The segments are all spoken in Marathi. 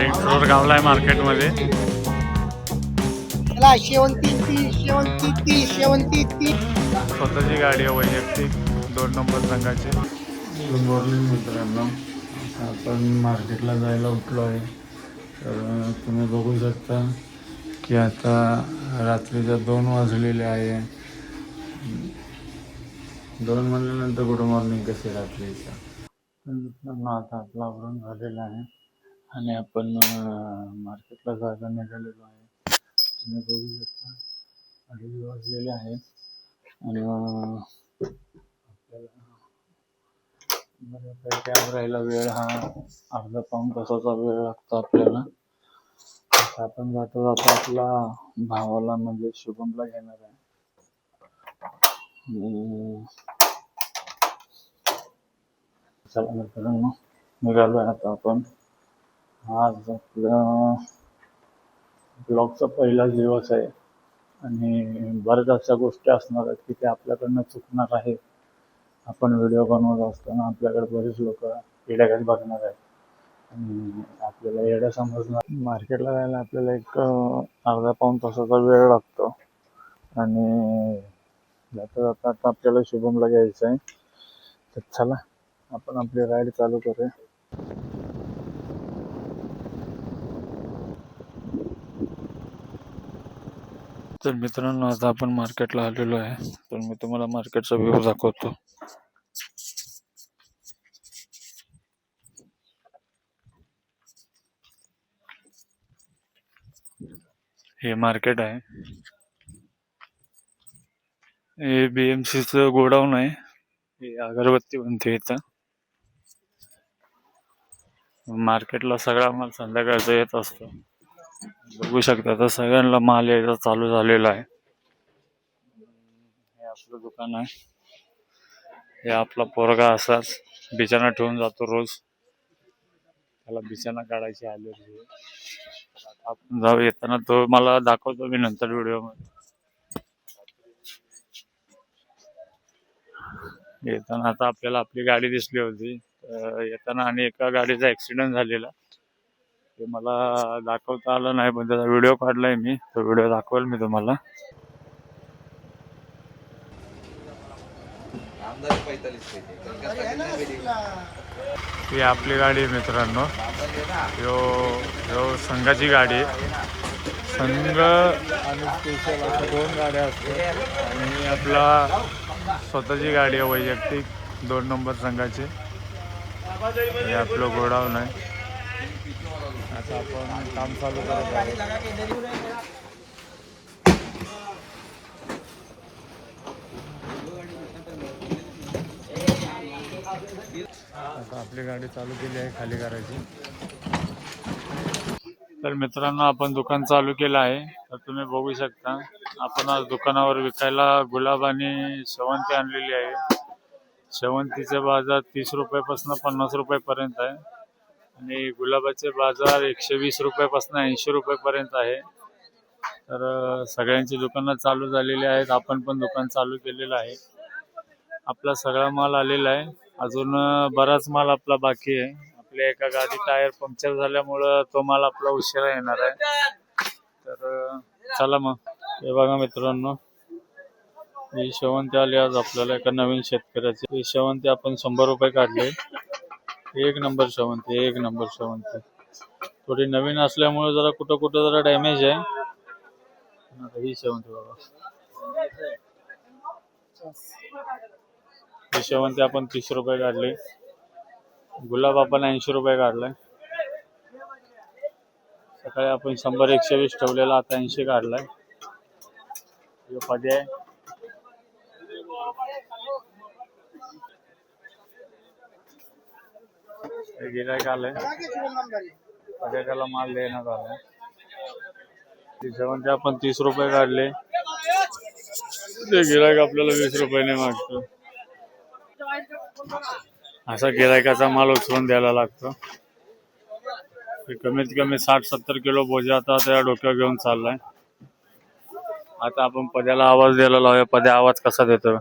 रिंग गावला आहे मार्केटमध्ये. स्वतःची गाडी आहे वैयक्तिक 2 नंबर संघाची. गुड मॉर्निंग मित्रांनो, आपण मार्केटला जायला उठलो आहे. तर तुम्ही बघू शकता की आता रात्रीच्या 2 वाजलेले आहे. 2 म्हणल्यानंतर गुड मॉर्निंग कसे रात्रीच्या. मित्रांनो आता आपला आवरून झालेला आहे आणि आपण मार्केटला जायला निघालेलो आहे. तुम्ही बघू शकता 2:30 वाजलेले आहेत आणि आपल्याला कॅब राहायला वेळ हा अर्धा पाऊण तासाचा वेळ लागतो आपल्याला. आता आपण जाता जाता आपला भावाला म्हणजे शुभमला घेणार आहे. चला मित्रांनो निघालोय आता आपण. आज आपला ब्लॉगचा पहिला दिवस आहे आणि बऱ्याच अशा गोष्टी असणार आहेत की ते आपल्याकडनं चुकणार आहेत. आपण व्हिडिओ बनवत असताना आपल्याकडे बरेच लोक येड्यागत बघणार आहेत आणि आपल्याला येड्या समजणार. मार्केटला जायला आपल्याला एक अर्धा पाऊण तासाचा वेळ लागतो आणि जाता जाता आता आपल्याला शुभमला घ्यायचं आहे. तर चला आपण आपली राईड चालू करूया. तर मित्रांनो आता आपण मार्केटला आलेलो आहे. तर मी तुम्हाला मार्केटचा व्ह्यू दाखवतो. हे मार्केट आहे. हे BMCचं गोडाऊन आहे. हे अगरबत्ती बनते इथं. मार्केटला सगळा माल संध्याकाळचा येत असतो. बघू शकता तर सगळ्यांना माल यायचा चालू झालेला आहे. हे आपलं दुकान आहे. हे आपला पोरगा असाच बिछाना ठेवून जातो रोज. त्याला बिछाना काढायची ॲलर्जी आहे. आपण जाऊ येताना तो मला दाखवतो मी नंतर व्हिडिओ मध्ये. येताना आता आपल्याला आपली गाडी दिसली होती. येताना आणि एका गाडीचा ऍक्सिडेंट झालेला ते मला दाखवता आलं नाही, पण त्याचा व्हिडिओ काढलाय मी. तो व्हिडिओ दाखवेल मी तुम्हाला. ही आपली गाडी आहे मित्रांनो. यो संघाची गाडी आहे. संघ आणि स्पेशल अशा 2 गाड्या असतात आणि आपला स्वतःची गाडी आहे वैयक्तिक 2 नंबर संघाची. हे आपलं गोडाऊन आहे. आता आपण काम चालू करत आहोत. आता आपली गाडी चालू केली आहे खाली करायची. तर मित्रांनो आपण दुकान चालू केलं आहे. तर तुम्ही बघू शकता आपण आज दुकानावर विकायला गुलाब आणि शेवंती आणलेली आहे. शेवंतीचे बाजार 30 रुपयापासून 50 रुपयापर्यंत आहे आणि गुलाबाचे बाजार 120 रुपयापासून 80 रुपयापर्यंत आहे. तर सगळ्यांची दुकानं चालू झालेली आहेत. आपण पण दुकान चालू केलेलं आहे. आपला सगळा माल आलेला आहे. अजून बराच माल आपला बाकी आहे. आपल्या एका गाडी टायर पंक्चर झाल्यामुळं तो माल आपला उशिरा येणार आहे. तर चला मग. हे बघा मित्रांनो ही शेवंती आली आज आपल्याला एका नवीन शेतकऱ्याची. ही शेवंती आपण 100 रुपये काढले. एक नंबर शेवंती, एक नंबर शेवंती. थोडी नवीन असल्यामुळे जरा कुठं कुठं जरा डॅमेज आहे. ही शेवंती बघा. ही शेवंती आपण 30 रुपये काढले. गुलाब आपण 80 रुपये काढलाय. सकाळी आपण 100-120 ठेवलेला, आता 80 काढलाय. पद्या गिरायक आलंय. पद्याला माल देण्यात आलाय. ती शेवंती आपण 30 रुपये काढले. ते गिरायक आपल्याला 20 रुपयाने मागतो. असा गिरायकाचा माल उचलून द्यायला लागतो. कमीत कमी 60-70 किलो बोजा आता त्या डोक्यावर घेऊन चाललाय. आता आपण पद्याला आवाज द्यायला लावूया. पद्या आवाज कसा देतो.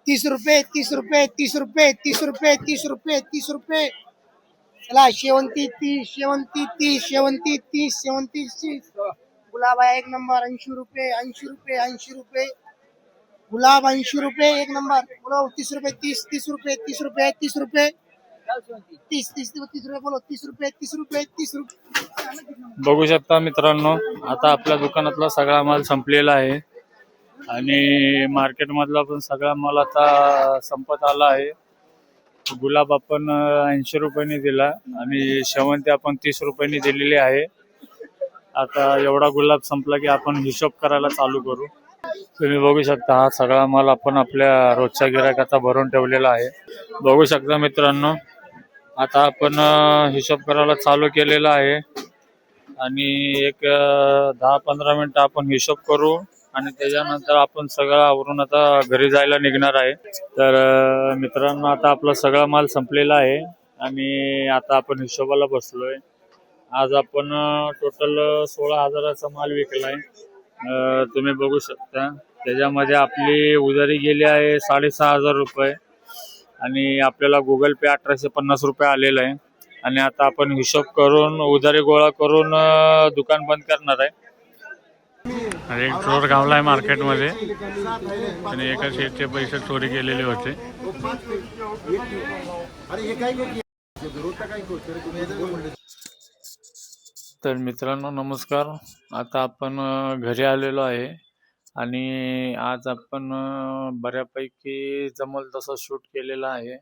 30 रुपये 30 रुपये 30 रुपये 30 रुपये 30 रुपये 30 रुपये. चला शेवंती 30 गुलाब आहे 1 नंबर 80 रुपये 80 रुपये 80 रुपये. गुलाब 80 रुपये 1 नंबर. बोलो 30 रुपये 30 30 रुपये 30 रुपये 30 रुपये 30 30 30 रुपये. बोलो 30 रुपये 30 रुपये 30 रुपये. बघू शकता मित्रांनो, आता आपल्या दुकानातला सगळा माल संपलेला आहे आणि मार्केट मधला पण सगळा माल आता संपत आला आहे. गुलाब आपण 80 रुपयांनी दिला आणि शेवंती आपण 30 रुपयांनी दिलेली आहे. आता एवढा गुलाब संपला की आपण हिशोब करायला चालू करू. तुम्ही बघू शकता हा सगळा माल आपण आपल्या रोजच्या गिरायकाचा भरून ठेवलेला आहे. बघू शकता मित्रांनो, आता आपण हिशोब करायला चालू केलेला आहे आणि एक 10-15 मिनिटं आपण हिशोब करू आणि त्याच्यानंतर आपण सगळं आवरून आता घरी जायला निघणार आहे. तर मित्रांनो, आता आपला सगळा माल संपलेला आहे आणि आता आपण हिशोबाला बसलोय. आज आपण टोटल 16,000चा माल विकलाय. तुम्ही बघू शकता त्याच्यामध्ये आपली उधारी गेली आहे 6,500 रुपये आणि आपल्याला गुगल पे 1850 रुपये आलेला आहे. आणि आता आपण हिशोब करून उधारी गोळा करून दुकान बंद करणार आहे. आणि एक चोर गावलाय मार्केटमध्ये आणि एका शेठचे पैसे चोरी केलेले होते. तर मित्रांनो नमस्कार, आता आपण घरी आलेलो आहे आणि आज आपण बऱ्यापैकी जमल तसं शूट केलेला आहे.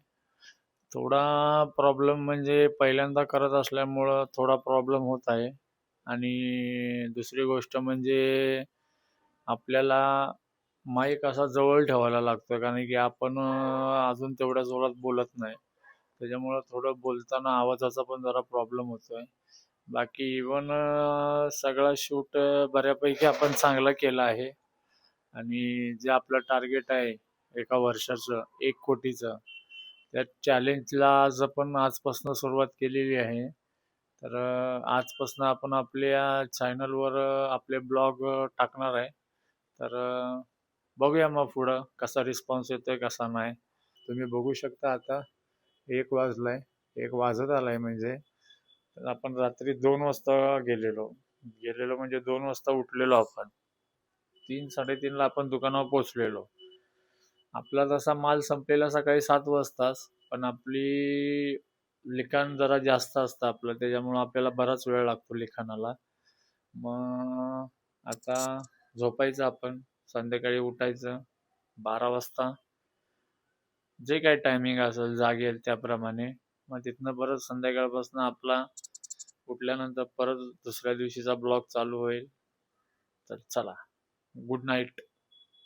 थोडा प्रॉब्लेम म्हणजे पहिल्यांदा करत असल्यामुळं थोडा प्रॉब्लेम होत आहे आणि दुसरी गोष्ट म्हणजे आपल्याला माईक असा जवळ ठेवायला लागतो, कारण की आपण अजून तेवढ्या जोरात बोलत नाही, त्याच्यामुळं थोडं बोलताना आवाजाचा पण जरा प्रॉब्लेम होतोय. बाकी इवन सगळा शूट बऱ्यापैकी आपण चांगला केला आहे आणि जे आपलं टार्गेट आहे एका वर्षाचं 1 कोटीचं, त्या चॅलेंजला आज आपण आजपासून सुरुवात केलेली आहे. तर आजपासून आपण आपल्या चॅनलवर आपले ब्लॉग टाकणार आहे. तर बघूया मग पुढं कसा रिस्पॉन्स येतोय कसा नाही. तुम्ही बघू शकता आता 1 वाजलाय, 1 वाजत आलाय म्हणजे. तर आपण रात्री 2 वाजता गेलेलो म्हणजे 2 वाजता उठलेलो आपण. 3-3:30ला आपण दुकानावर पोहोचलेलो. आपला तसा माल संपलेला सकाळी 7 वाजताच, पण आपली लिखाण जरा जास्त असतं आपलं, त्याच्यामुळं आपल्याला बराच वेळ लागतो लिखाणाला. मग आता झोपायचं आपण, संध्याकाळी उठायचं 12 वाजता, जे काही टायमिंग असेल जागेल त्याप्रमाणे. मग तिथनं परत संध्याकाळपासून आपला उठल्यानंतर परत दुसऱ्या दिवशीचा ब्लॉग चालू होईल. तर चला, गुड नाईट.